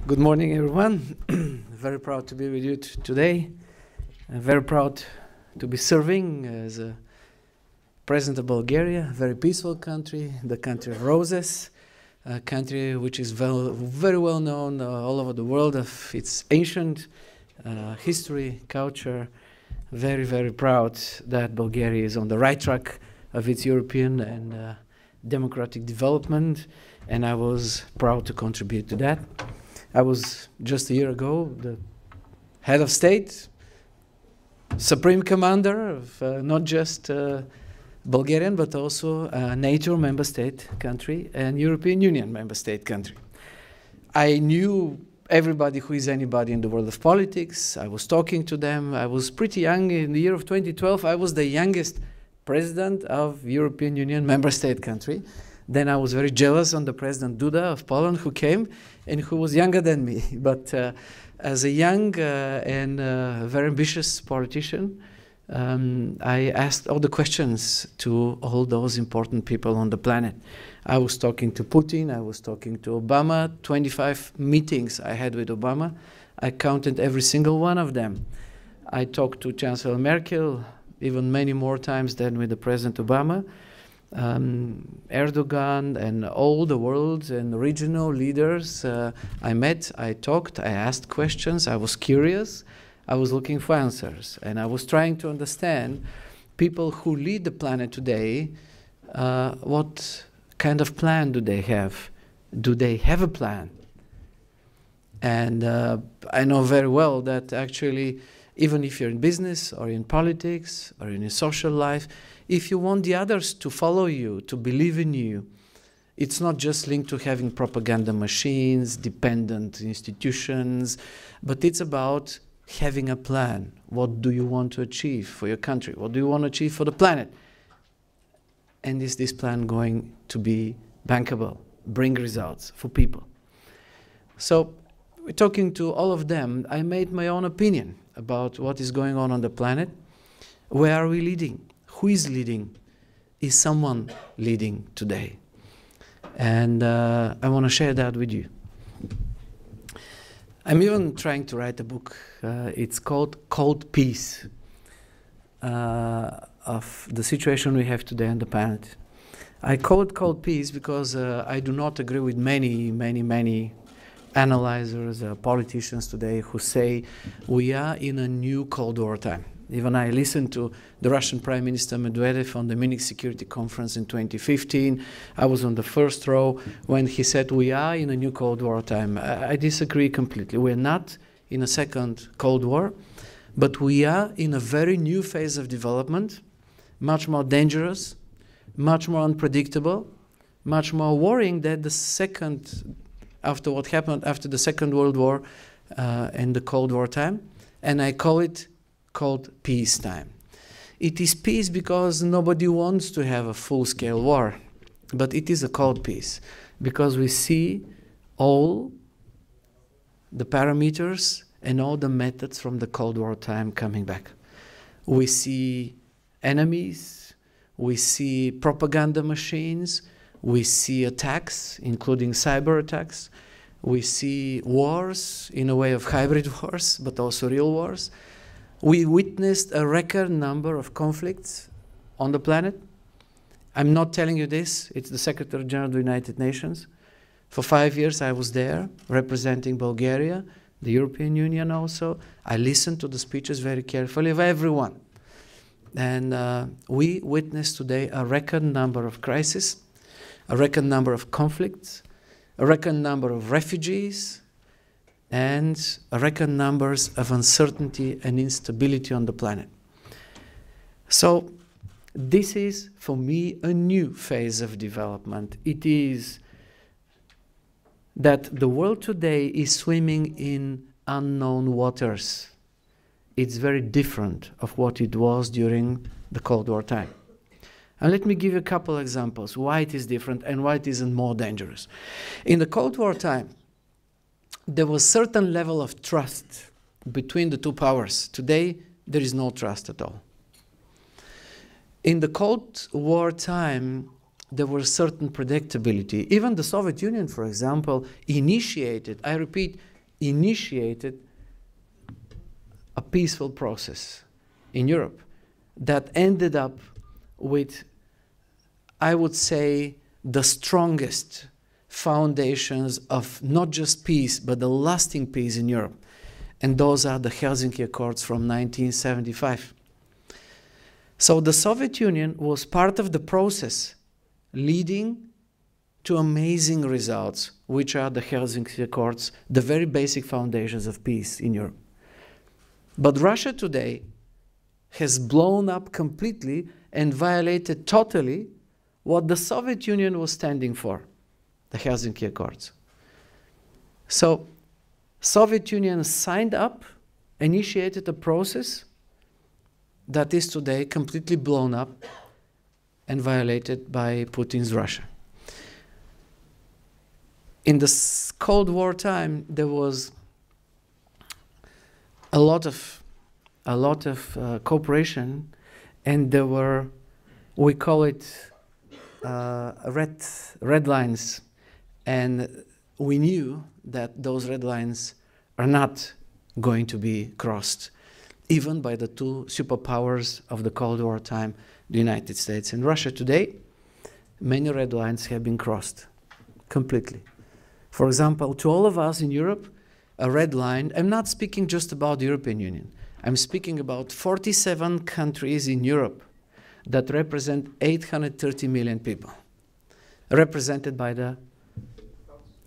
Good morning, everyone. Very proud to be with you today. I'm very proud to be serving as a president of Bulgaria, a very peaceful country, the country of roses, a country which is very well known all over the world of its ancient history, culture. Very, very proud that Bulgaria is on the right track of its European and democratic development, and I was proud to contribute to that. I was just a year ago the head of state, supreme commander of not just Bulgarian but also a NATO member state country and European Union member state country. I knew everybody who is anybody in the world of politics. I was talking to them. I was pretty young. In the year of 2012, I was the youngest president of European Union member state country. Then I was very jealous on the President Duda of Poland, who came and who was younger than me. But as a young and very ambitious politician, I asked all the questions to all those important people on the planet. I was talking to Putin, I was talking to Obama, 25 meetings I had with Obama. I counted every single one of them. I talked to Chancellor Merkel even many more times than with the President Obama. Erdogan and all the world and regional leaders I met, I talked, I asked questions, I was curious, I was looking for answers, and I was trying to understand people who lead the planet today, what kind of plan do they have? Do they have a plan? And I know very well that actually, even if you're in business or in politics or in your social life, if you want the others to follow you, to believe in you, it's not just linked to having propaganda machines, dependent institutions, but it's about having a plan. What do you want to achieve for your country? What do you want to achieve for the planet? And is this plan going to be bankable, bring results for people? So, we're talking to all of them. I made my own opinion about what is going on the planet. Where are we leading? Who is leading? Is someone leading today? And I want to share that with you. I'm even trying to write a book. It's called Cold Peace, of the situation we have today on the planet. I call it Cold Peace because I do not agree with many analyzers, politicians today who say we are in a new Cold War time. Even I listened to the Russian Prime Minister Medvedev on the Munich Security Conference in 2015. I was on the first row when he said we are in a new Cold War time. I disagree completely. We're not in a second Cold War, but we are in a very new phase of development, much more dangerous, much more unpredictable, much more worrying than the second, after what happened after the Second World War and the Cold War time. And I call it called peacetime. It is peace because nobody wants to have a full-scale war, but it is a cold peace because we see all the parameters and all the methods from the Cold War time coming back. We see enemies, we see propaganda machines, we see attacks, including cyber attacks, we see wars in a way of hybrid wars, but also real wars. We witnessed a record number of conflicts on the planet. I'm not telling you this, it's the Secretary General of the United Nations. For 5 years I was there representing Bulgaria, the European Union also. I listened to the speeches very carefully of everyone. And we witnessed today a record number of crises, a record number of conflicts, a record number of refugees, and a record numbers of uncertainty and instability on the planet. So this is, for me, a new phase of development. It is that the world today is swimming in unknown waters. It's very different of what it was during the Cold War time. And let me give you a couple examples why it is different and why it isn't more dangerous. In the Cold War time, there was a certain level of trust between the two powers. Today, there is no trust at all. In the Cold War time, there was certain predictability. Even the Soviet Union, for example, initiated, I repeat, initiated a peaceful process in Europe that ended up with, I would say, the strongest foundations of not just peace, but the lasting peace in Europe. And those are the Helsinki Accords from 1975. So the Soviet Union was part of the process leading to amazing results, which are the Helsinki Accords, the very basic foundations of peace in Europe. But Russia today has blown up completely and violated totally what the Soviet Union was standing for, the Helsinki Accords. So Soviet Union signed up, initiated a process that is today completely blown up and violated by Putin's Russia. In the Cold War time, there was a lot of cooperation, and there were, we call it red lines, and we knew that those red lines are not going to be crossed, even by the two superpowers of the Cold War time, the United States and Russia. Today, many red lines have been crossed completely. For example, to all of us in Europe, a red line, I'm not speaking just about the European Union, I'm speaking about 47 countries in Europe that represent 830 million people, represented by the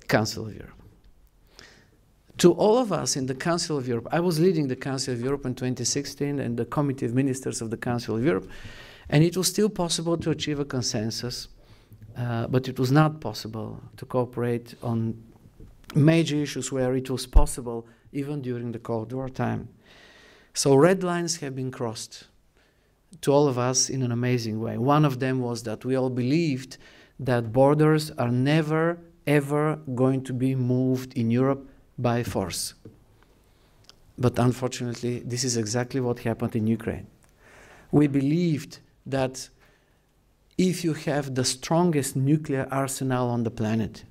Council of Europe. To all of us in the Council of Europe, I was leading the Council of Europe in 2016 and the Committee of Ministers of the Council of Europe, and it was still possible to achieve a consensus, but it was not possible to cooperate on major issues where it was possible even during the Cold War time. So red lines have been crossed to all of us in an amazing way. One of them was that we all believed that borders are never, ever going to be moved in Europe by force. But unfortunately, this is exactly what happened in Ukraine. We believed that if you have the strongest nuclear arsenal on the planet,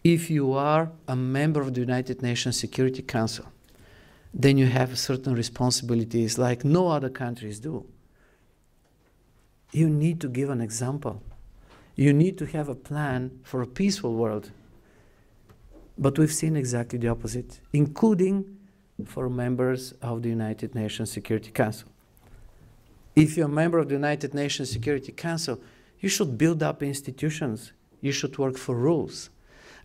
if you are a member of the United Nations Security Council, then you have certain responsibilities like no other countries do. You need to give an example. You need to have a plan for a peaceful world. But we've seen exactly the opposite, including for members of the United Nations Security Council. If you're a member of the United Nations Security Council, you should build up institutions. You should work for rules.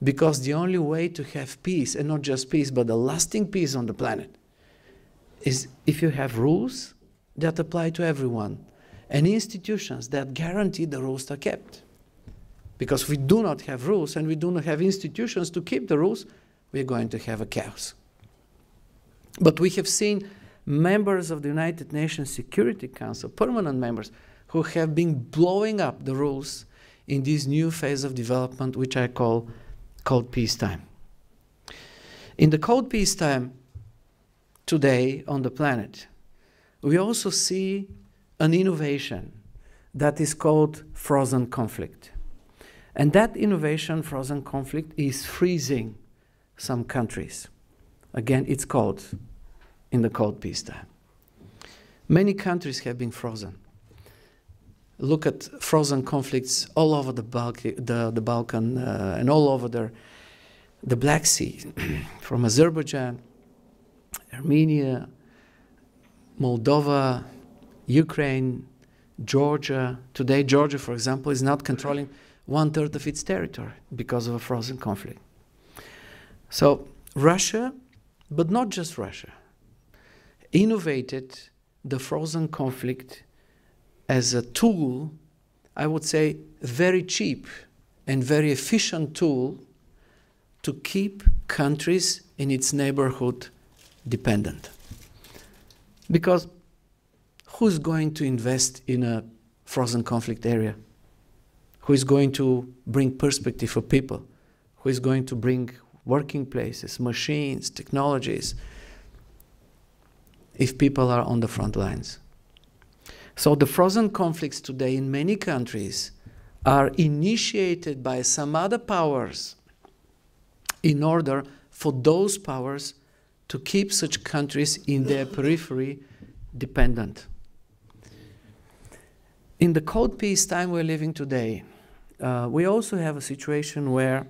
Because the only way to have peace, and not just peace, but a lasting peace on the planet, is if you have rules that apply to everyone, and institutions that guarantee the rules are kept. Because if we do not have rules, and we do not have institutions to keep the rules, we're going to have a chaos. But we have seen members of the United Nations Security Council, permanent members, who have been blowing up the rules in this new phase of development, which I call cold peacetime. In the cold peacetime today on the planet, we also see an innovation that is called frozen conflict. And that innovation, frozen conflict, is freezing some countries. Again, it's cold in the cold peacetime. Many countries have been frozen. Look at frozen conflicts all over the Balkan and all over the Black Sea, from Azerbaijan, Armenia, Moldova, Ukraine, Georgia. Today, Georgia, for example, is not controlling 1/3 of its territory because of a frozen conflict. So Russia, but not just Russia, innovated the frozen conflict as a tool, I would say very cheap and very efficient tool to keep countries in its neighborhood dependent. Because who's going to invest in a frozen conflict area? Who is going to bring perspective for people? Who is going to bring working places, machines, technologies, if people are on the front lines? So the frozen conflicts today in many countries are initiated by some other powers in order for those powers to keep such countries in their periphery dependent. In the cold peace time we're living today, we also have a situation where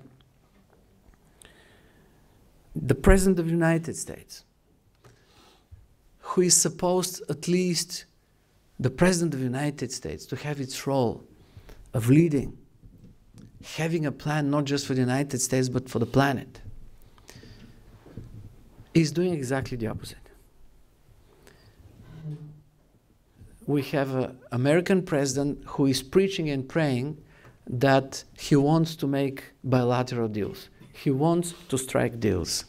the President of the United States, who is supposed, at least the President of the United States, to have its role of leading, having a plan not just for the United States but for the planet, is doing exactly the opposite. We have an American president who is preaching and praying that he wants to make bilateral deals. He wants to strike deals.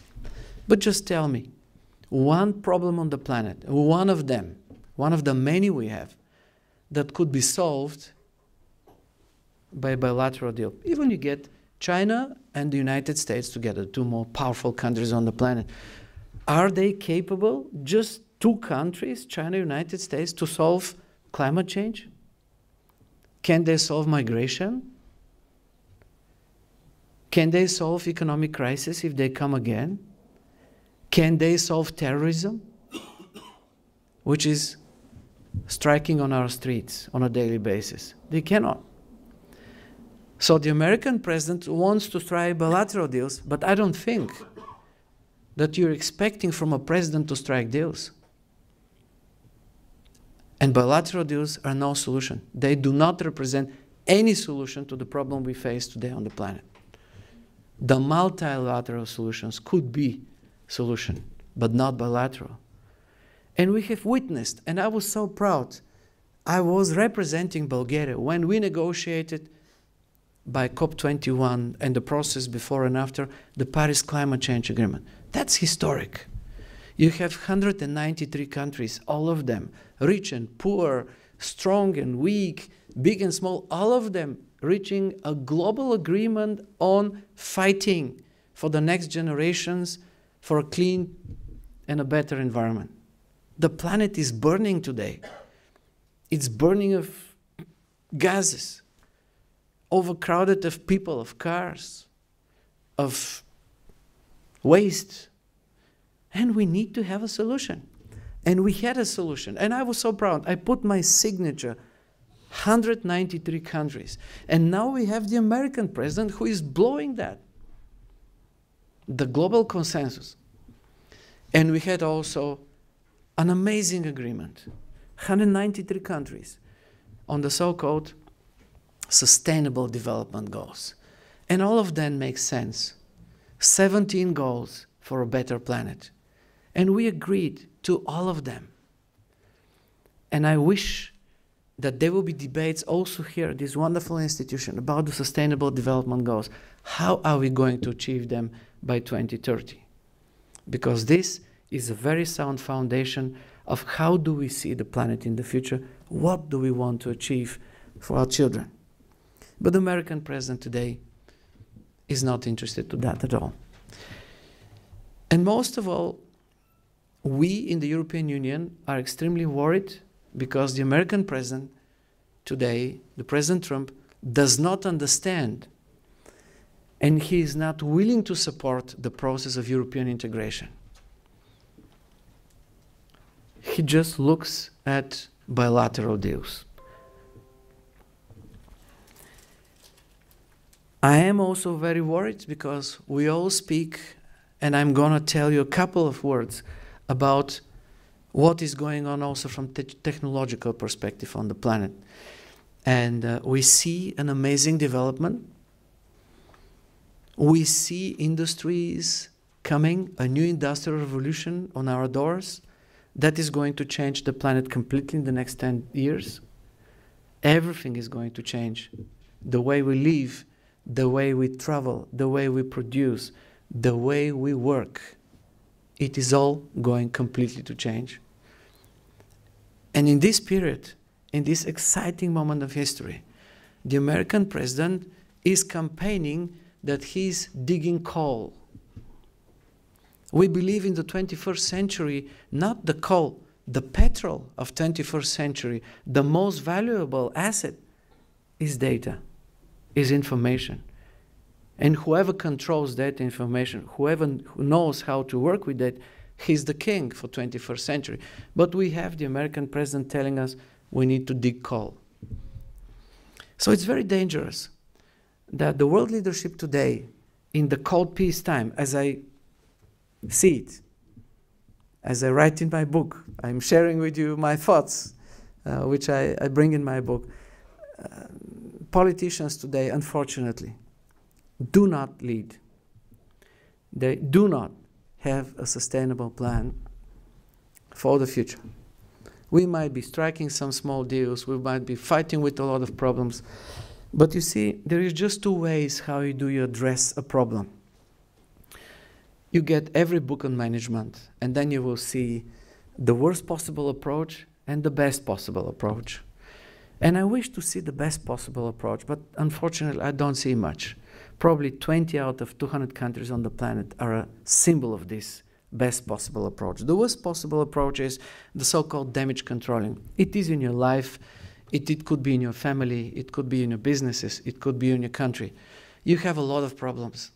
But just tell me, one problem on the planet, one of them, one of the many we have, that could be solved by a bilateral deal. Even you get China and the United States together, two more powerful countries on the planet. Are they capable, just two countries, China and United States, to solve climate change? Can they solve migration? Can they solve economic crisis if they come again? Can they solve terrorism, which is striking on our streets on a daily basis? They cannot. So the American president wants to strike bilateral deals, but I don't think that you're expecting from a president to strike deals. And bilateral deals are no solution. They do not represent any solution to the problem we face today on the planet. The multilateral solutions could be solution, but not bilateral. And we have witnessed, and I was so proud, I was representing Bulgaria when we negotiated by COP21 and the process before and after the Paris Climate Change Agreement. That's historic. You have 193 countries, all of them, rich and poor, strong and weak, big and small, all of them reaching a global agreement on fighting for the next generations for a clean and a better environment. The planet is burning today. It's burning of gases, overcrowded of people, of cars, of waste. And we need to have a solution. And we had a solution. And I was so proud. I put my signature, 193 countries. And now we have the American president who is blowing that, the global consensus. And we had also an amazing agreement, 193 countries on the so-called Sustainable Development Goals. And all of them make sense. 17 goals for a better planet. And we agreed to all of them. And I wish that there will be debates also here at this wonderful institution about the Sustainable Development Goals. How are we going to achieve them by 2030? Because this is a very sound foundation of how do we see the planet in the future, what do we want to achieve for our children. But the American president today is not interested in that at all. And most of all, we in the European Union are extremely worried because the American president today, the President Trump, does not understand and he is not willing to support the process of European integration. He just looks at bilateral deals. I am also very worried because we all speak, and I'm going to tell you a couple of words about what is going on also from technological perspective on the planet. And we see an amazing development. We see industries coming, a new industrial revolution on our doors that is going to change the planet completely in the next 10 years. Everything is going to change. The way we live, the way we travel, the way we produce, the way we work. It is all going completely to change. And in this period, in this exciting moment of history, the American president is campaigning that he's digging coal. We believe in the 21st century, not the coal, the petrol of 21st century, the most valuable asset is data, is information. And whoever controls that information, whoever knows how to work with that, he's the king for 21st century. But we have the American president telling us we need to dig coal. So it's very dangerous that the world leadership today, in the cold peacetime, as I see it, as I write in my book, I'm sharing with you my thoughts, which I bring in my book. Politicians today, unfortunately, do not lead. They do not have a sustainable plan for the future. We might be striking some small deals, we might be fighting with a lot of problems, but you see, there is just two ways how you address a problem. You get every book on management, and then you will see the worst possible approach and the best possible approach. And I wish to see the best possible approach, but unfortunately I don't see much. Probably 20 out of 200 countries on the planet are a symbol of this best possible approach. The worst possible approach is the so-called damage controlling. It is in your life, it could be in your family, it could be in your businesses, it could be in your country. You have a lot of problems.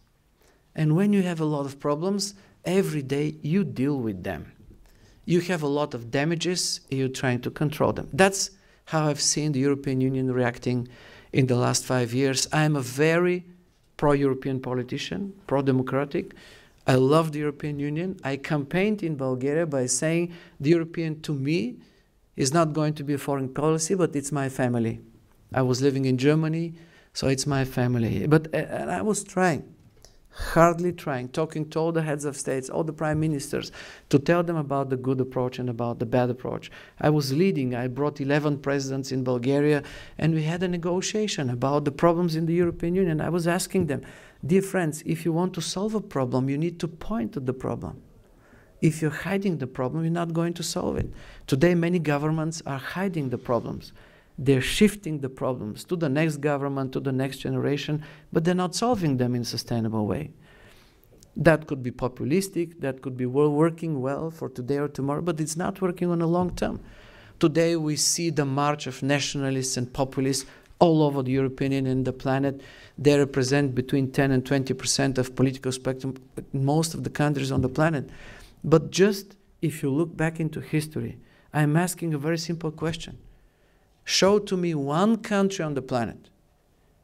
And when you have a lot of problems, every day you deal with them. You have a lot of damages, you're trying to control them. That's how I've seen the European Union reacting in the last 5 years. I'm a very pro-European politician, pro-democratic. I love the European Union. I campaigned in Bulgaria by saying the European, to me, is not going to be a foreign policy, but it's my family. I was living in Germany, so it's my family. But and I was trying, hardly trying, talking to all the heads of states, all the prime ministers, to tell them about the good approach and about the bad approach. I was leading. I brought 11 presidents in Bulgaria, and we had a negotiation about the problems in the European Union. I was asking them, dear friends, if you want to solve a problem, you need to point at the problem. If you're hiding the problem, you're not going to solve it. Today, many governments are hiding the problems. They're shifting the problems to the next government, to the next generation, but they're not solving them in a sustainable way. That could be populistic, that could be working well for today or tomorrow, but it's not working on a long term. Today we see the march of nationalists and populists all over the European Union and the planet. They represent between 10 and 20% of political spectrum in most of the countries on the planet. But just if you look back into history, I'm asking a very simple question. Show to me one country on the planet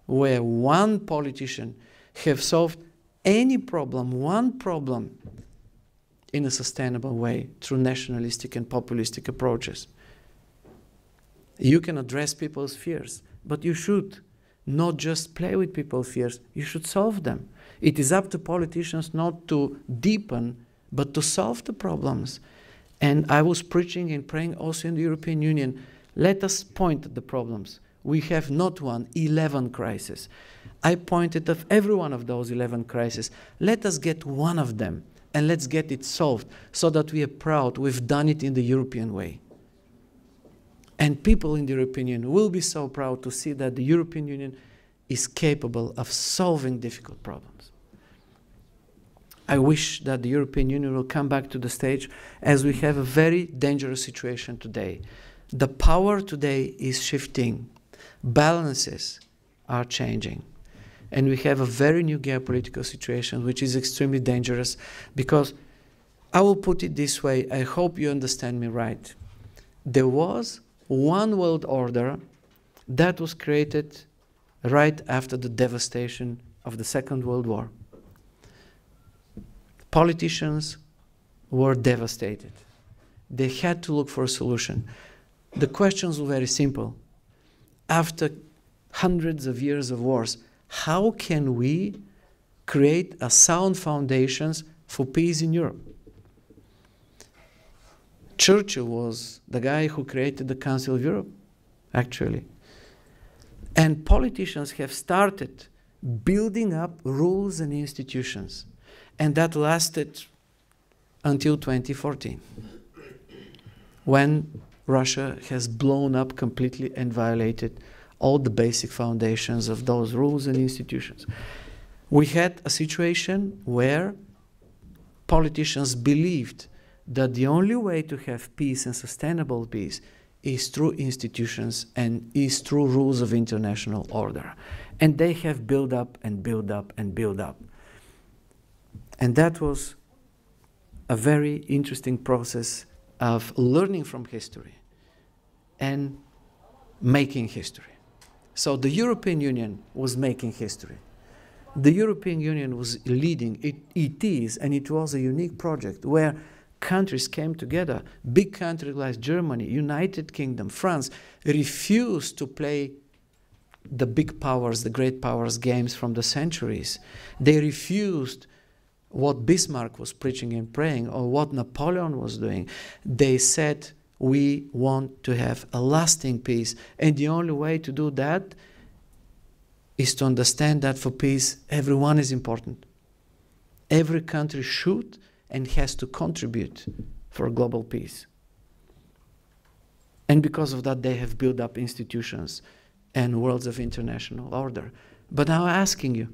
where one politician have solved any problem, one problem, in a sustainable way through nationalistic and populistic approaches. You can address people's fears, but you should not just play with people's fears, you should solve them. It is up to politicians not to deepen, but to solve the problems. And I was preaching and praying also in the European Union, let us point at the problems. We have not one, 11 crises. I pointed at every one of those 11 crises. Let us get one of them and let's get it solved so that we are proud we've done it in the European way. And people in the European Union will be so proud to see that the European Union is capable of solving difficult problems. I wish that the European Union will come back to the stage, as we have a very dangerous situation today. The power today is shifting. Balances are changing. And we have a very new geopolitical situation, which is extremely dangerous, because I will put it this way, I hope you understand me right. There was one world order that was created right after the devastation of the Second World War. Politicians were devastated. They had to look for a solution. The questions were very simple. After hundreds of years of wars, how can we create a sound foundations for peace in Europe? Churchill was the guy who created the Council of Europe, actually. And politicians have started building up rules and institutions. And that lasted until 2014, when Russia has blown up completely and violated all the basic foundations of those rules and institutions. We had a situation where politicians believed that the only way to have peace and sustainable peace is through institutions and is through rules of international order. And they have built up and built up and built up. And that was a very interesting process of learning from history and making history. So the European Union was making history. The European Union was leading, it is, and it was a unique project where countries came together. Big countries like Germany, United Kingdom, France refused to play the big powers, the great powers games from the centuries. They refused what Bismarck was preaching and praying or what Napoleon was doing. They said, we want to have a lasting peace. And the only way to do that is to understand that for peace, everyone is important. Every country should and has to contribute for global peace. And because of that, they have built up institutions and worlds of international order. But now I'm asking you,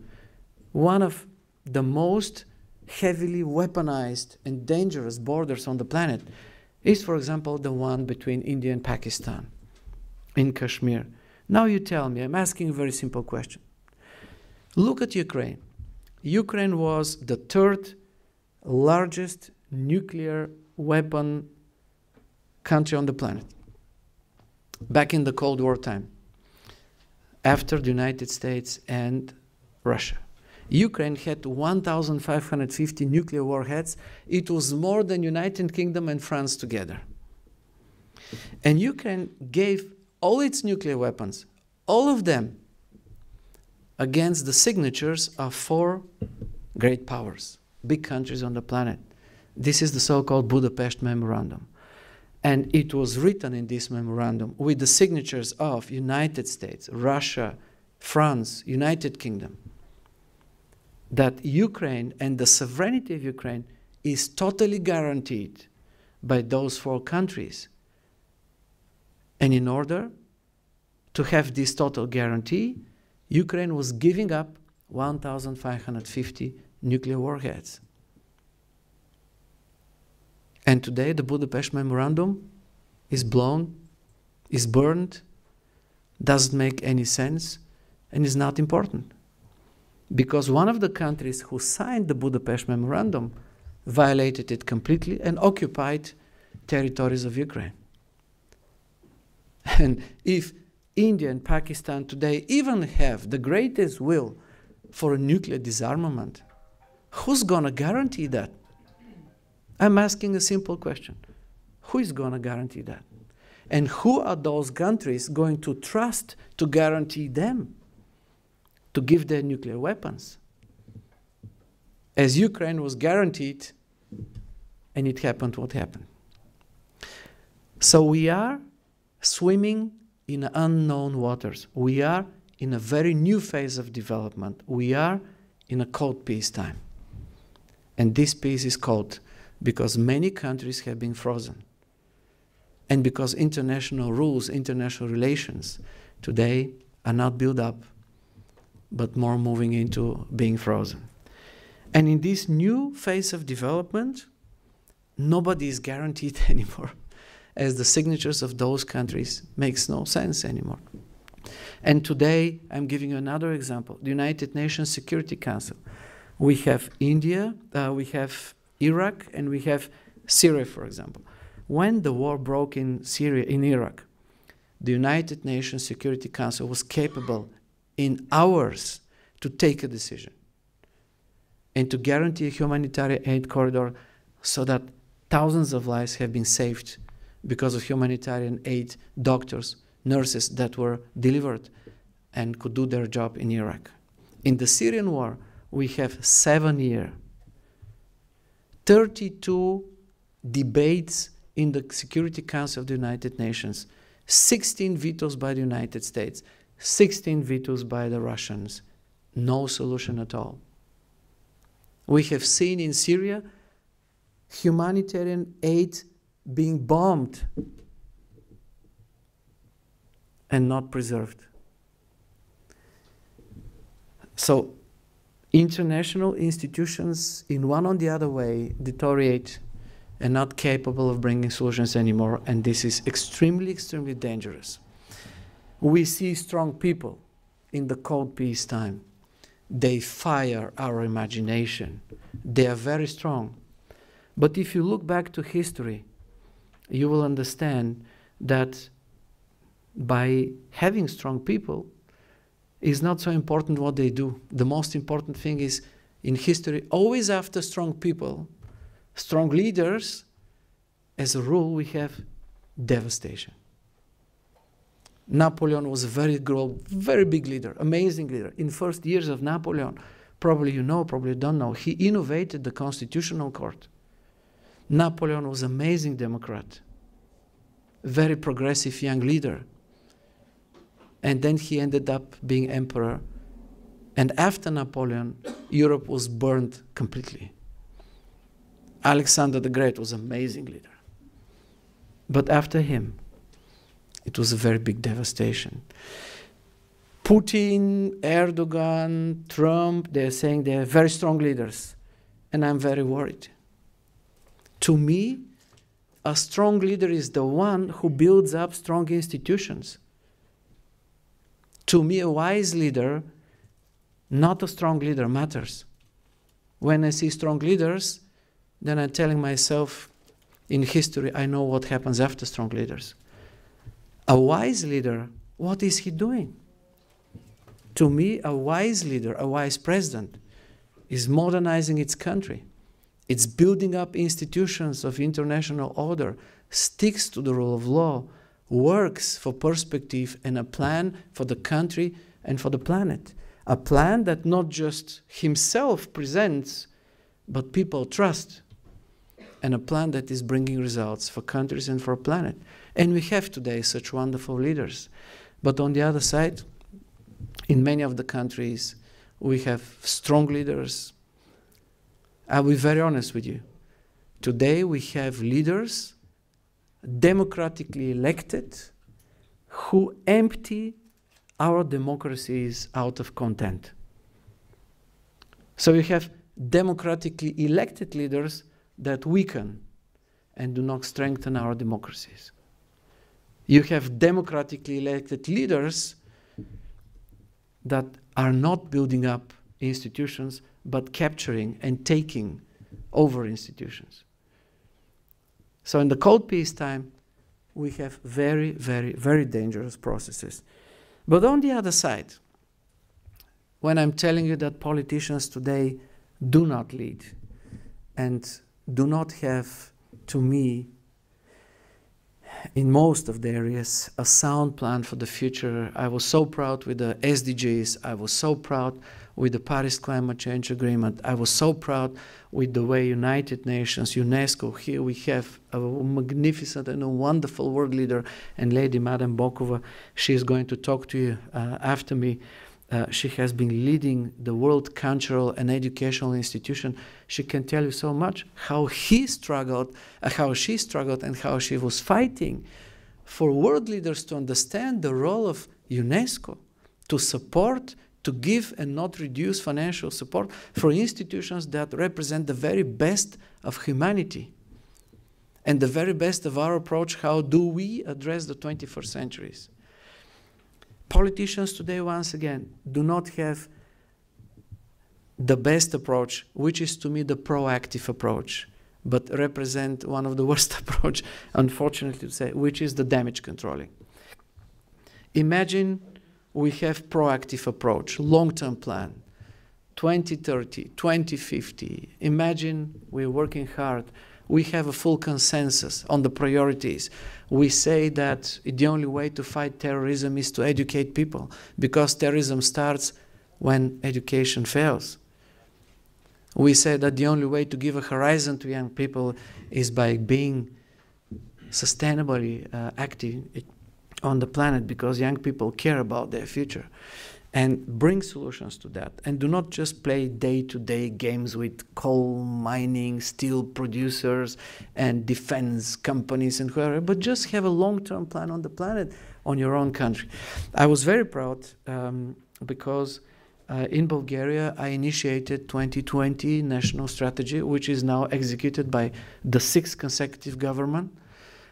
one of the most heavily weaponized and dangerous borders on the planet is, for example, the one between India and Pakistan in Kashmir. Now you tell me, I'm asking a very simple question. Look at Ukraine. Ukraine was the third largest nuclear weapon country on the planet back in the Cold War time, after the United States and Russia. Ukraine had 1,550 nuclear warheads. It was more than United Kingdom and France together. And Ukraine gave all its nuclear weapons, all of them, against the signatures of 4 great powers, big countries on the planet. This is the so-called Budapest Memorandum. And it was written in this memorandum with the signatures of United States, Russia, France, United Kingdom, that Ukraine and the sovereignty of Ukraine is totally guaranteed by those 4 countries. And in order to have this total guarantee, Ukraine was giving up 1,550 nuclear warheads. And today the Budapest Memorandum is blown, is burned, doesn't make any sense, and is not important. Because one of the countries who signed the Budapest Memorandum violated it completely and occupied territories of Ukraine. And if India and Pakistan today even have the greatest will for a nuclear disarmament, who's going to guarantee that? I'm asking a simple question. Who is going to guarantee that? And who are those countries going to trust to guarantee them to give their nuclear weapons? As Ukraine was guaranteed, and it happened what happened. So we are swimming in unknown waters. We are in a very new phase of development. We are in a cold peacetime. And this peace is cold because many countries have been frozen. And because international rules, international relations today are not built up, but more moving into being frozen. And in this new phase of development, nobody is guaranteed anymore, as the signatures of those countries makes no sense anymore. And today, I'm giving you another example. The United Nations Security Council. We have India, we have Iraq, and we have Syria, for example. When the war broke in Syria, in Iraq, the United Nations Security Council was capable in hours to take a decision and to guarantee a humanitarian aid corridor so that thousands of lives have been saved because of humanitarian aid, doctors, nurses that were delivered and could do their job in Iraq. In the Syrian war, we have 7 years, 32 debates in the Security Council of the United Nations, 16 vetoes by the United States, 16 vetoes by the Russians. No solution at all. We have seen in Syria humanitarian aid being bombed and not preserved. So international institutions in one or the other way deteriorate, and not capable of bringing solutions anymore, and this is extremely, extremely dangerous. We see strong people in the cold peace time. They fire our imagination. They are very strong. But if you look back to history, you will understand that by having strong people, it's not so important what they do. The most important thing is, in history, always after strong people, strong leaders, as a rule, we have devastation. Napoleon was a very big leader, amazing leader. In first years of Napoleon, probably you know, probably you don't know, he innovated the constitutional court. Napoleon was an amazing democrat, very progressive young leader. And then he ended up being emperor. And after Napoleon, Europe was burned completely. Alexander the Great was an amazing leader. But after him, it was a very big devastation. Putin, Erdogan, Trump, they're saying they're very strong leaders. And I'm very worried. To me, a strong leader is the one who builds up strong institutions. To me, a wise leader, not a strong leader, matters. When I see strong leaders, then I'm telling myself, in history, I know what happens after strong leaders. A wise leader, what is he doing? To me, a wise leader, a wise president, is modernizing its country. It's building up institutions of international order, sticks to the rule of law, works for perspective and a plan for the country and for the planet. A plan that not just himself presents, but people trust. And a plan that is bringing results for countries and for a planet. And we have today such wonderful leaders. But on the other side, in many of the countries, we have strong leaders. I'll be very honest with you. Today we have leaders, democratically elected, who empty our democracies out of content. So you have democratically elected leaders that weaken and do not strengthen our democracies. You have democratically elected leaders that are not building up institutions, but capturing and taking over institutions. So in the cold peace time, we have very, very, very dangerous processes. But on the other side, when I'm telling you that politicians today do not lead and do not have, to me, in most of the areas, a sound plan for the future. I was so proud with the SDGs. I was so proud with the Paris Climate Change Agreement. I was so proud with the way United Nations, UNESCO, here we have a magnificent and a wonderful world leader, and Lady Madame Bokova, she is going to talk to you after me. She has been leading the World Cultural and Educational Institution. She can tell you so much how she struggled, and how she was fighting for world leaders to understand the role of UNESCO, to support, to give and not reduce financial support for institutions that represent the very best of humanity and the very best of our approach. How do we address the 21st centuries? Politicians today, once again, do not have the best approach, which is to me the proactive approach, but represent one of the worst approach, unfortunately to say, which is the damage controlling. Imagine we have proactive approach, long-term plan, 2030, 2050. Imagine we're working hard. We have a full consensus on the priorities. We say that the only way to fight terrorism is to educate people, because terrorism starts when education fails. We say that the only way to give a horizon to young people is by being sustainably active on the planet, because young people care about their future, and bring solutions to that, and do not just play day-to-day games with coal mining, steel producers, and defense companies and whoever, but just have a long-term plan on the planet, on your own country. I was very proud because in Bulgaria, I initiated 2020 national strategy, which is now executed by the 6th consecutive government.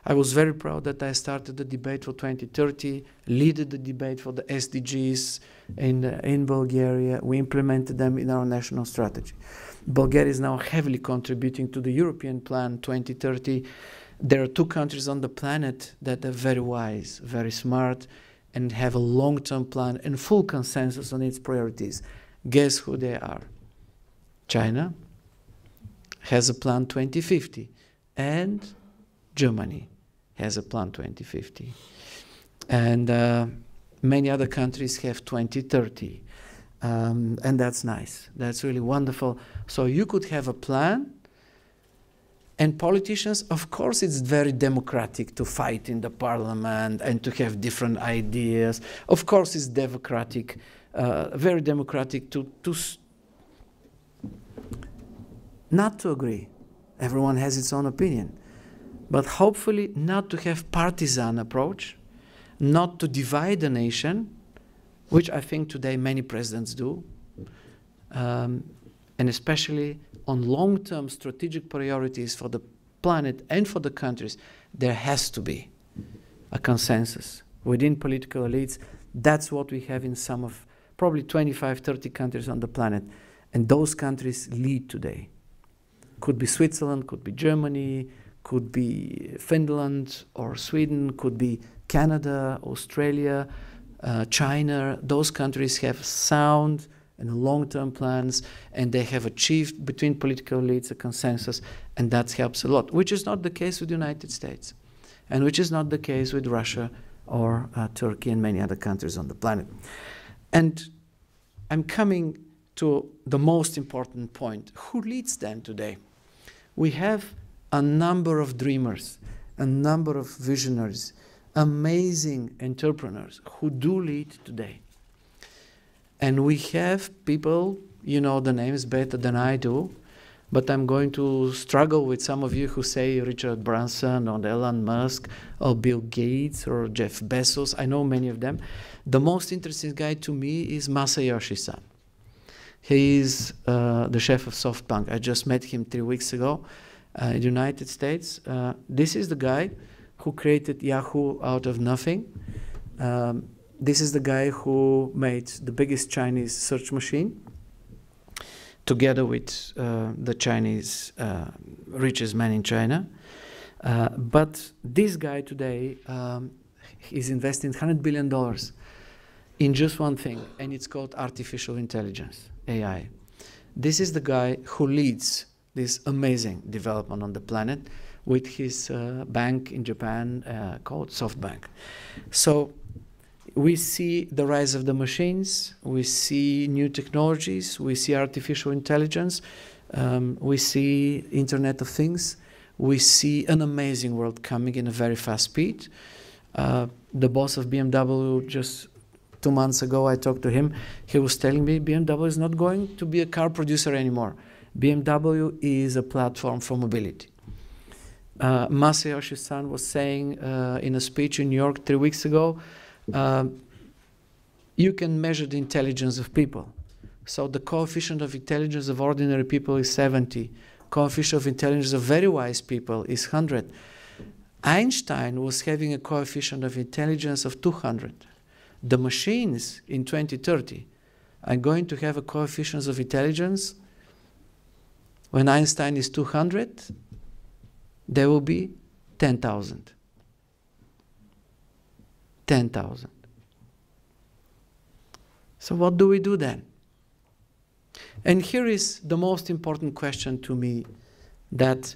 I was very proud that I started the debate for 2030, led the debate for the SDGs in Bulgaria. We implemented them in our national strategy. Bulgaria is now heavily contributing to the European Plan 2030. There are 2 countries on the planet that are very wise, very smart, and have a long-term plan and full consensus on its priorities. Guess who they are? China has a plan 2050, and Germany has a plan 2050. And many other countries have 2030. And that's nice. That's really wonderful. So you could have a plan. And politicians, of course, it's very democratic to fight in the parliament and to have different ideas. Of course, it's democratic, very democratic to not to agree. Everyone has its own opinion. But hopefully not to have partisan approach, not to divide the nation, which I think today many presidents do, and especially on long-term strategic priorities for the planet and for the countries, there has to be a consensus within political elites. That's what we have in some of probably 25, 30 countries on the planet. And those countries lead today. Could be Switzerland, could be Germany, could be Finland or Sweden, could be Canada, Australia, China. Those countries have sound and long-term plans, and they have achieved between political elites a consensus, and that helps a lot, which is not the case with the United States, and which is not the case with Russia or Turkey and many other countries on the planet. And I'm coming to the most important point. Who leads then today? We have a number of dreamers, a number of visionaries, amazing entrepreneurs who do lead today. And we have people, you know the names better than I do, but I'm going to struggle with some of you who say Richard Branson or Elon Musk or Bill Gates or Jeff Bezos. I know many of them. The most interesting guy to me is Masayoshi Son. He is the chef of SoftBank. I just met him 3 weeks ago in the United States. This is the guy who created Yahoo out of nothing. This is the guy who made the biggest Chinese search machine, together with the Chinese richest man in China. But this guy today is investing $100 billion in just one thing, and it's called artificial intelligence, AI. This is the guy who leads this amazing development on the planet with his bank in Japan called SoftBank. So we see the rise of the machines, we see new technologies, we see artificial intelligence, we see Internet of Things, we see an amazing world coming in a very fast speed. The boss of BMW, just 2 months ago, I talked to him, he was telling me BMW is not going to be a car producer anymore. BMW is a platform for mobility. Masayoshi Son was saying in a speech in New York 3 weeks ago, you can measure the intelligence of people. So the coefficient of intelligence of ordinary people is 70. Coefficient of intelligence of very wise people is 100. Einstein was having a coefficient of intelligence of 200. The machines in 2030 are going to have a coefficient of intelligence. When Einstein is 200, there will be 10,000. 10,000. So what do we do then? And here is the most important question to me, that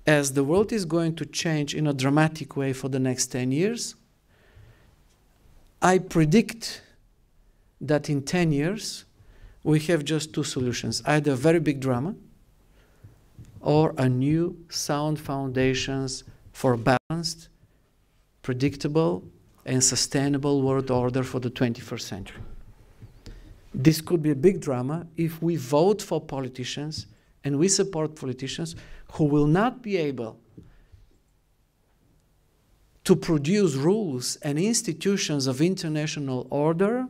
as the world is going to change in a dramatic way for the next 10 years, I predict that in 10 years we have just 2 solutions, either a very big drama or a new sound foundations for balanced, predictable, and sustainable world order for the 21st century. This could be a big drama if we vote for politicians and we support politicians who will not be able to produce rules and institutions of international order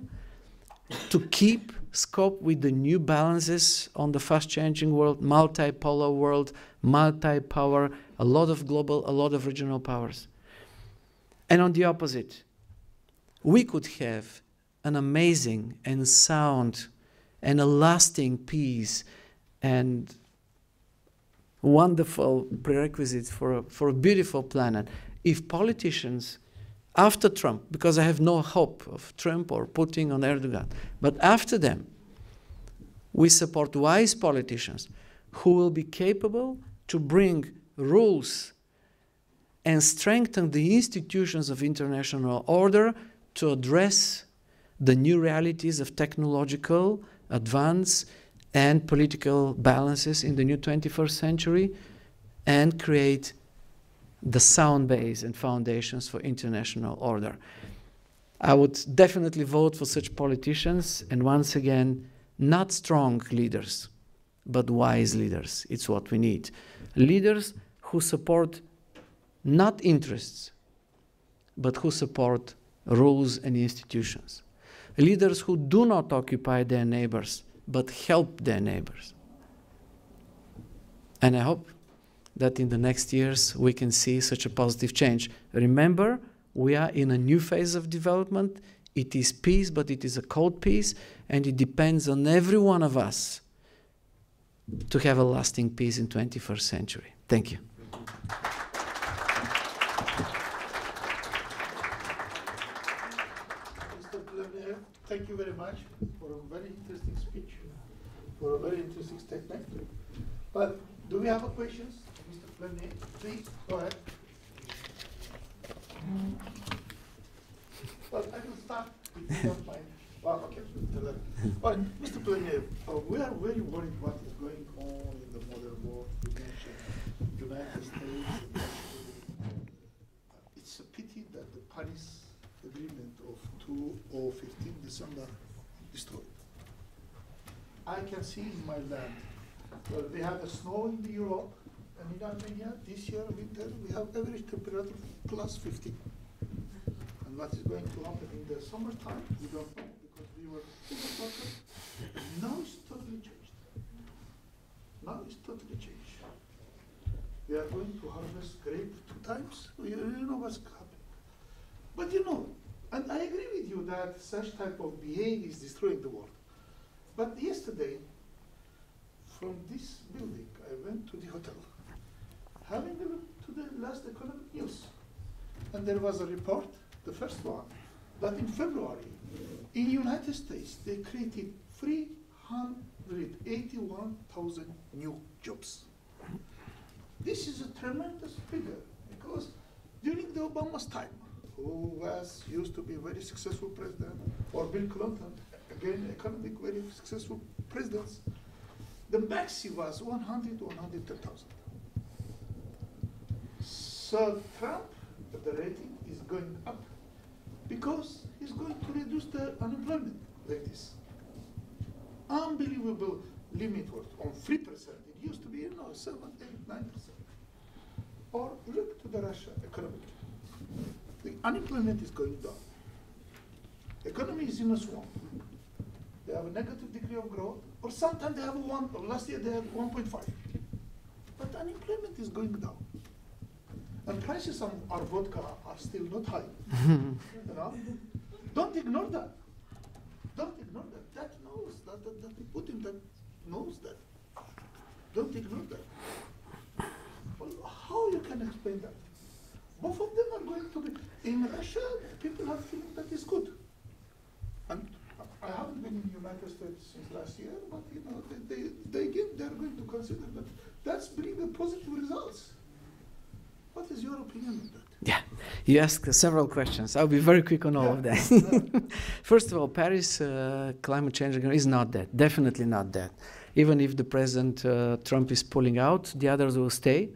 to keep cope with the new balances on the fast-changing world, multipolar world, multi-power, a lot of global, a lot of regional powers. And on the opposite, we could have an amazing and sound and a lasting peace and wonderful prerequisites for a beautiful planet if politicians, after Trump, because I have no hope of Trump or Putin or Erdogan, but after them, we support wise politicians who will be capable to bring rules and strengthen the institutions of international order to address the new realities of technological advance and political balances in the new 21st century and create the sound base and foundations for international order. I would definitely vote for such politicians, and once again, not strong leaders, but wise leaders. It's what we need. Leaders who support not interests, but who support rules and institutions. Leaders who do not occupy their neighbors, but help their neighbors. And I hope that in the next years we can see such a positive change. Remember, we are in a new phase of development. It is peace, but it is a cold peace, and it depends on every one of us to have a lasting peace in 21st century. Thank you. Mr. Plevneliev, thank you very much for a very interesting speech, for a very interesting statement. But do we have questions? Mr. Plevneliev, please go ahead. Well, I will start if you don't mind. Well, okay, well, Mr. Plevneliev, we are very worried what is going on in the modern world. You mentioned United States. It's a pity that the Paris Agreement of 2015 December destroyed. I can see in my land, well, we have a snow in Europe, and in Armenia this year winter we have average temperature plus 15. And what is going to happen in the summertime, we don't know, because we were overwatered. Now it's totally changed. Now it's totally changed. We are going to harvest grape 2 times. You know what's happening. But you know, and I agree with you that such type of behavior is destroying the world. But yesterday, from this building, I went to the hotel, having a look to the last economic news. And there was a report, the first one, that in February, in the United States, they created 381,000 new jobs. This is a tremendous figure, because during the Obama's time, who used to be a very successful president, or Bill Clinton, again, economic very successful presidents, the maxi was 100 to 110,000. So Trump, the rating is going up because he's going to reduce the unemployment like this. Unbelievable limit on 3%. It used to be, 7, 8, 9%. Or look to the Russia economy. The unemployment is going down. Economy is in a swamp. They have a negative degree of growth, or sometimes they have 1, last year they had 1.5. But unemployment is going down. And prices on our vodka are still not high. Don't ignore that. Don't ignore that. That knows, that Putin that knows that. Don't ignore that. Well, how you can explain that? Both of them are going to be, in Russia, people are feeling that it's good. And I haven't been in the United States since last year, but they again, they're going to consider that. That's bringing positive results. What is your opinion on that? Yeah, you asked several questions. I'll be very quick on all of that. First of all, Paris climate change agreement is not dead, definitely not dead. Even if the President Trump is pulling out, the others will stay.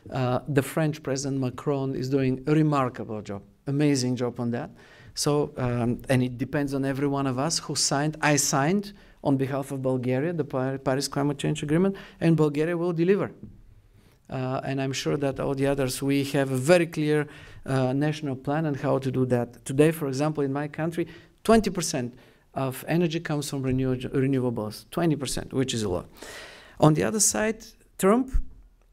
The French President Macron is doing a remarkable job, amazing job on that. So, and it depends on every one of us who signed. I signed on behalf of Bulgaria the Paris Climate Change Agreement, and Bulgaria will deliver. And I'm sure that all the others, we have a very clear national plan on how to do that. Today, for example, in my country, 20% of energy comes from renewables, 20%, which is a lot. On the other side, Trump,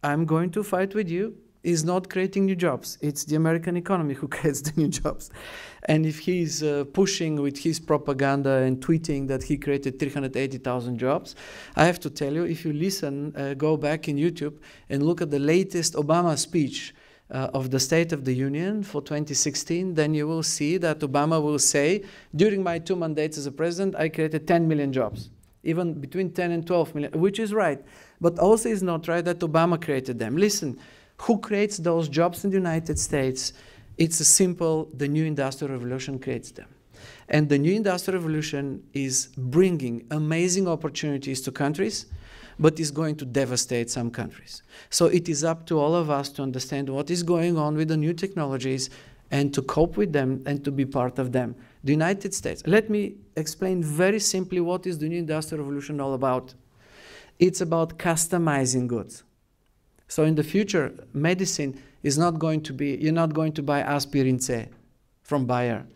I'm going to fight with you, is not creating new jobs. It's the American economy who creates the new jobs. And if he's pushing with his propaganda and tweeting that he created 380,000 jobs, I have to tell you, if you listen, go back in YouTube and look at the latest Obama speech of the State of the Union for 2016, then you will see that Obama will say, during my 2 mandates as a president, I created 10 million jobs, even between 10 and 12 million, which is right. But also is not right that Obama created them. Listen, who creates those jobs in the United States? It's a simple, the new industrial revolution creates them. And the new industrial revolution is bringing amazing opportunities to countries, but is going to devastate some countries. So it is up to all of us to understand what is going on with the new technologies and to cope with them and to be part of them. The United States, let me explain very simply what is the new industrial revolution all about. It's about customizing goods. So in the future, medicine is not going to be, you're not going to buy aspirin C from Bayer.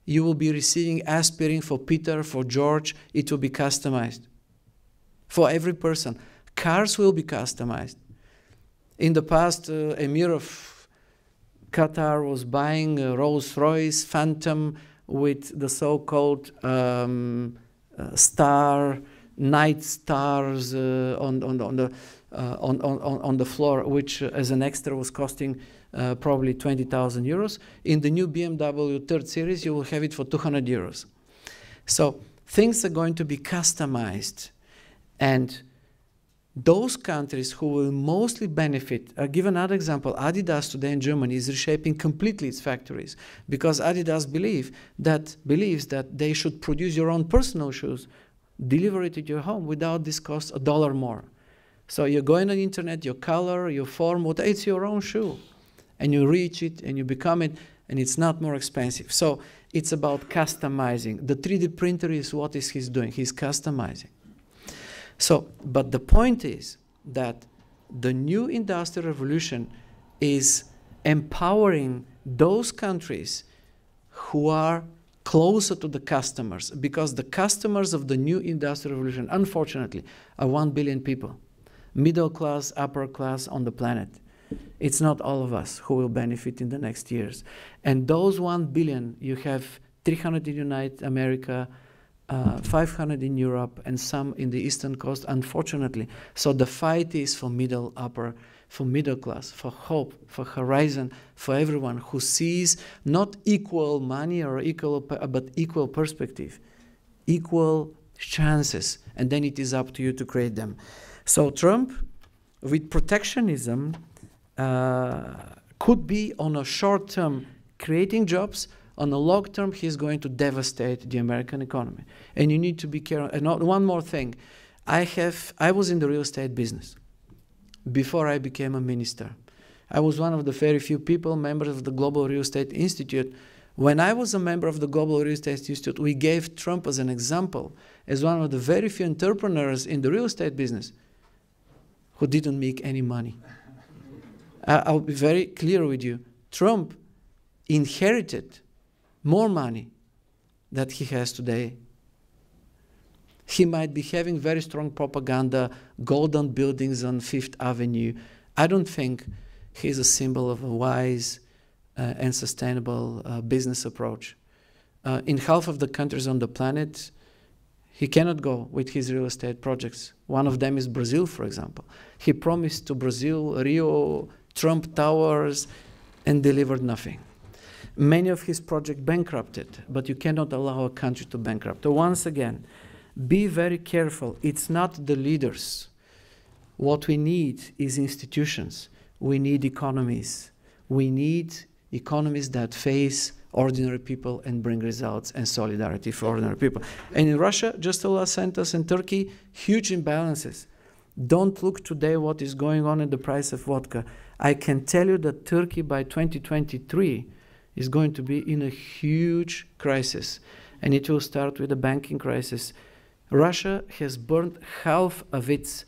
You will be receiving aspirin for Peter, for George. It will be customized for every person. Cars will be customized. In the past, Emir of Qatar was buying a Rolls-Royce Phantom with the so-called night stars on the floor, which as an extra was costing probably 20,000 euros. In the new BMW 3rd Series, you will have it for 200 euros. So things are going to be customized. And those countries who will mostly benefit, I'll give another example. Adidas today in Germany is reshaping completely its factories because Adidas believes that they should produce your own personal shoes, deliver it to your home without this cost $1 more. So you're going on the internet, your color, your form, it's your own shoe. And you reach it and you become it, and it's not more expensive. So it's about customizing. The 3D printer is what he's doing. He's customizing. So, but the point is that the new industrial revolution is empowering those countries who are closer to the customers, because the customers of the new industrial revolution, unfortunately, are 1 billion people. Middle class, upper class on the planet. It's not all of us who will benefit in the next years. And those 1 billion, you have 300 in the United America, 500 in Europe, and some in the Eastern Coast, unfortunately. So the fight is for middle, upper, for middle class, for hope, for horizon, for everyone who sees not equal money or equal, but equal perspective, equal chances, and then it is up to you to create them. So Trump, with protectionism, could be on a short term creating jobs. On a long term, he's going to devastate the American economy. And you need to be careful. And one more thing. I was in the real estate business before I became a minister. I was one of the very few people, members of the Global Real Estate Institute. When I was a member of the Global Real Estate Institute, we gave Trump as an example, as one of the very few entrepreneurs in the real estate business who didn't make any money. I'll be very clear with you. Trump inherited more money that he has today. He might be having very strong propaganda, golden buildings on Fifth Avenue. I don't think he's a symbol of a wise and sustainable business approach. In half of the countries on the planet, he cannot go with his real estate projects. One of them is Brazil, for example. He promised to Brazil, Rio, Trump Towers, and delivered nothing. Many of his projects bankrupted, but you cannot allow a country to bankrupt. So once again, be very careful. It's not the leaders. What we need is institutions. We need economies. We need economies that face ordinary people and bring results and solidarity for ordinary people. And in Russia, just a last sentence, in Turkey, huge imbalances. Don't look today what is going on in the price of vodka. I can tell you that Turkey by 2023 is going to be in a huge crisis. And it will start with a banking crisis. Russia has burned half of its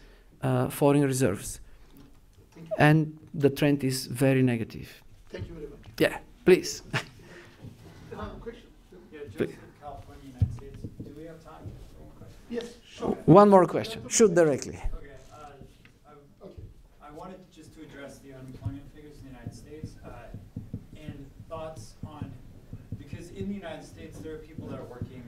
foreign reserves. And the trend is very negative. Thank you very much. Yeah, please. Question? Yeah, just in California, United States, One more question. Shoot directly. Okay. I wanted just to address the unemployment figures in the United States and thoughts on, because in the United States there are people that are working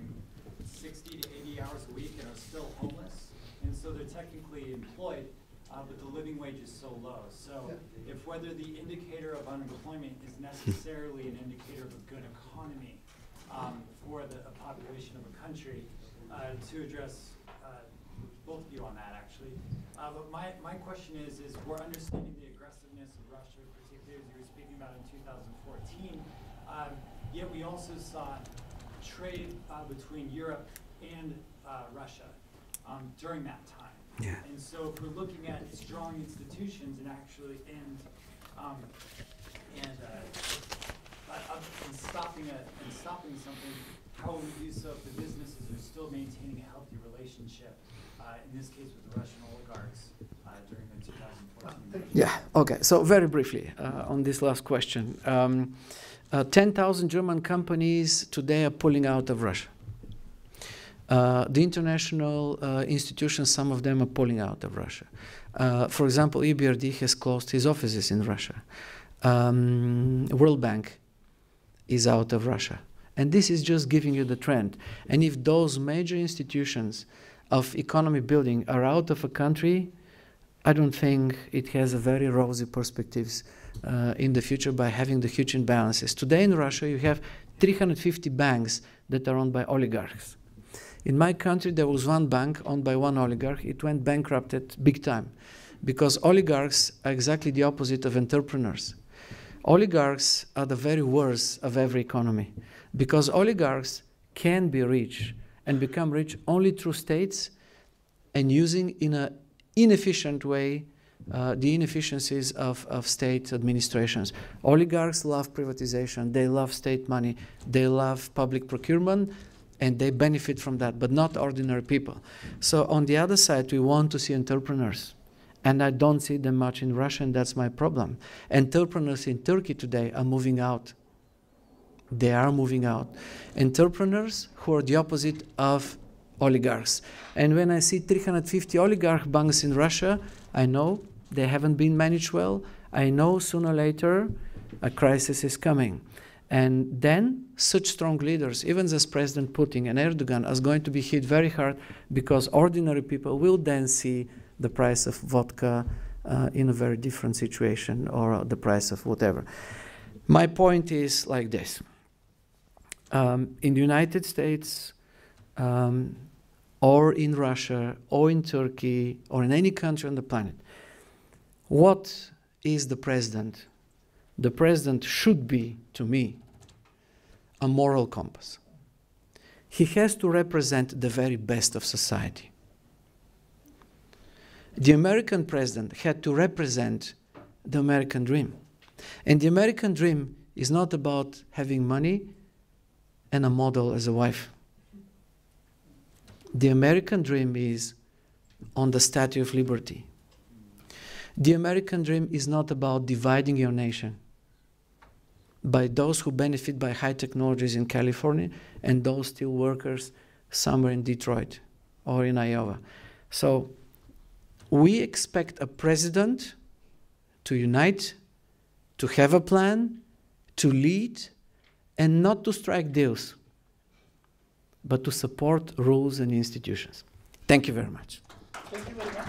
60 to 80 hours a week and are still homeless, and so they're technically employed, but the living wage is so low. So if whether the indicator of unemployment is necessarily an indicator of a good economy for a population of a country, to address both of you on that, actually. But my question is we're understanding the aggressiveness of Russia, particularly as you were speaking about in 2014, yet we also saw trade between Europe and Russia during that time. Yeah. And so if we're looking at strong institutions and actually stopping something, how will we do so if the businesses are still maintaining a healthy relationship, in this case with the Russian oligarchs during the 2014? Yeah, okay. So very briefly on this last question. 10,000 German companies today are pulling out of Russia. The international institutions, some of them are pulling out of Russia. For example, EBRD has closed his offices in Russia. World Bank is out of Russia. And this is just giving you the trend. And if those major institutions of economy building are out of a country, I don't think it has a very rosy perspectives in the future by having the huge imbalances. Today in Russia, you have 350 banks that are owned by oligarchs. In my country, there was one bank owned by one oligarch. It went bankrupted big time because oligarchs are exactly the opposite of entrepreneurs. Oligarchs are the very worst of every economy because oligarchs can be rich and become rich only through states and using in an inefficient way the inefficiencies of state administrations. Oligarchs love privatization, they love state money, they love public procurement, and they benefit from that, but not ordinary people. So on the other side, we want to see entrepreneurs. And I don't see them much in Russia, and that's my problem. Entrepreneurs in Turkey today are moving out. They are moving out. Entrepreneurs who are the opposite of oligarchs. And when I see 350 oligarch banks in Russia, I know they haven't been managed well. I know sooner or later a crisis is coming. And then such strong leaders, even as President Putin and Erdogan, are going to be hit very hard because ordinary people will then see the price of vodka in a very different situation, or the price of whatever. My point is like this. In the United States, or in Russia, or in Turkey, or in any country on the planet, what is the president? The president should be, to me, a moral compass. He has to represent the very best of society. The American president had to represent the American dream. And the American dream is not about having money and a model as a wife. The American dream is on the Statue of Liberty. The American dream is not about dividing your nation by those who benefit by high technologies in California and those steel workers somewhere in Detroit or in Iowa. So we expect a president to unite, to have a plan, to lead, and not to strike deals, but to support rules and institutions. Thank you very much. Thank you very much.